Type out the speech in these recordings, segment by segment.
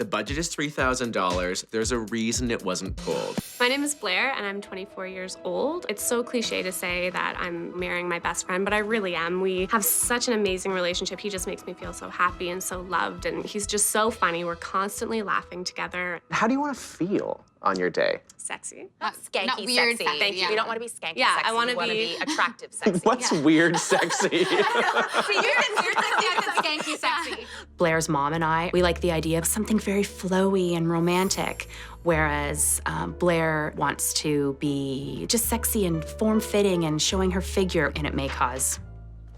The budget is $3,000. There's a reason it wasn't pulled. My name is Blaire, and I'm 24 years old. It's so cliche to say that I'm marrying my best friend, but I really am. We have such an amazing relationship. He just makes me feel so happy and so loved, and he's just so funny. We're constantly laughing together. How do you want to feel on your day? Sexy. Not skanky not weird sexy. sexy, Thank you. yeah. We don't want to be skanky Yeah, sexy. I wanna We want to be- be attractive sexy. What's weird sexy? See, you're sexy, skanky sexy. Blaire's mom and I, we like the idea of something very flowy and romantic, whereas Blaire wants to be just sexy and form-fitting and showing her figure, and it may cause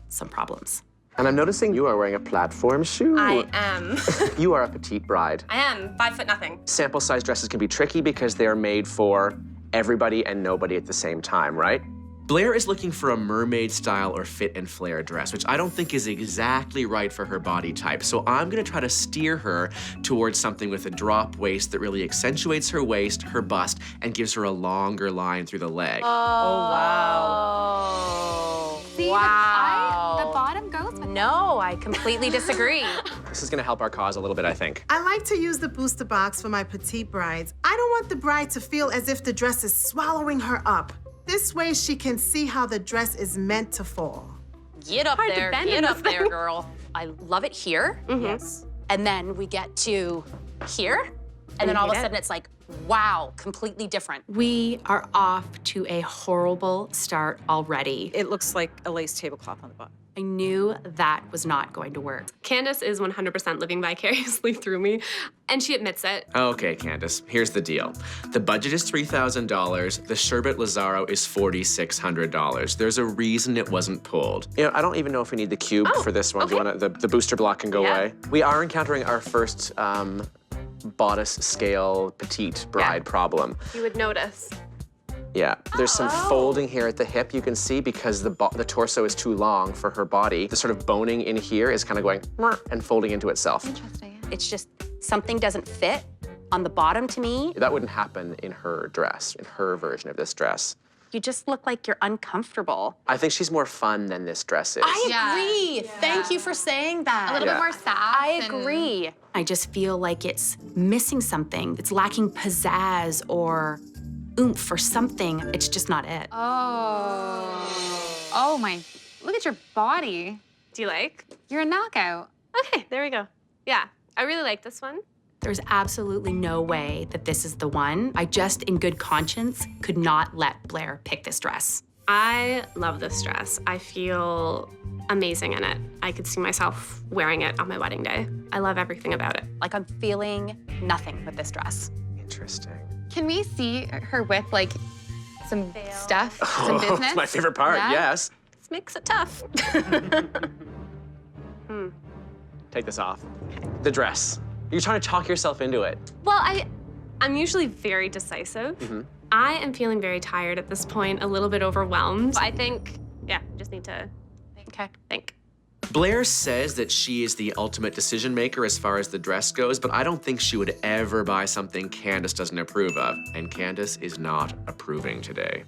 some problems. And I'm noticing you are wearing a platform shoe. I am. You are a petite bride. I am. 5 foot nothing. Sample size dresses can be tricky because they're made for everybody and nobody at the same time, right? Blaire is looking for a mermaid style or fit and flare dress, which I don't think is exactly right for her body type. So I'm gonna try to steer her towards something with a drop waist that really accentuates her waist, her bust, and gives her a longer line through the leg. wow. See, Wow. the bottom goes with No, I completely disagree. This is gonna help our cause a little bit, I think. I like to use the booster box for my petite brides. I don't want the bride to feel as if the dress is swallowing her up. This way she can see how the dress is meant to fall. Get up Hard to there, bend in get this up there, thing. girl. I love it here. Yes. And then we get to here, and then all of a hate it. sudden it's like, wow, completely different. We are off to a horrible start already. It looks like a lace tablecloth on the bottom. I knew that was not going to work. Candice is 100% living vicariously through me, and she admits it. Okay, Candice, here's the deal. The budget is $3,000. The sherbet Lazaro is $4,600. There's a reason it wasn't pulled. You know, I don't even know if we need the cube Oh, for this one. Do you okay. want the booster block can go Yeah. away? We are encountering our first bodice scale petite bride problem. You would notice. Yeah, there's some Oh. folding here at the hip you can see because the torso is too long for her body. The sort of boning in here is kind of going and folding into itself. Interesting. It's just something doesn't fit on the bottom to me. That wouldn't happen in her dress, in her version of this dress. You just look like you're uncomfortable. I think she's more fun than this dress is. I Yeah. agree. Thank you for saying that. A little Yeah. bit more sass. I and- agree. I just feel like it's missing something. It's lacking pizzazz or oomph or something. It's just not it. Oh. Oh my. Look at your body. Do you like? You're a knockout. Okay, there we go. Yeah, I really like this one. There's absolutely no way that this is the one. I just, in good conscience, could not let Blaire pick this dress. I love this dress. I feel amazing in it. I could see myself wearing it on my wedding day. I love everything about it. Like I'm feeling nothing with this dress. Interesting. Can we see her with like some stuff, some business? It's my favorite part, Yeah? yes. This makes it tough. Take this off. The dress. You're trying to talk yourself into it. Well, I'm usually very decisive. I am feeling very tired at this point, a little bit overwhelmed. I think, yeah, just need to think. Blaire says that she is the ultimate decision maker as far as the dress goes, but I don't think she would ever buy something Candice doesn't approve of. And Candice is not approving today.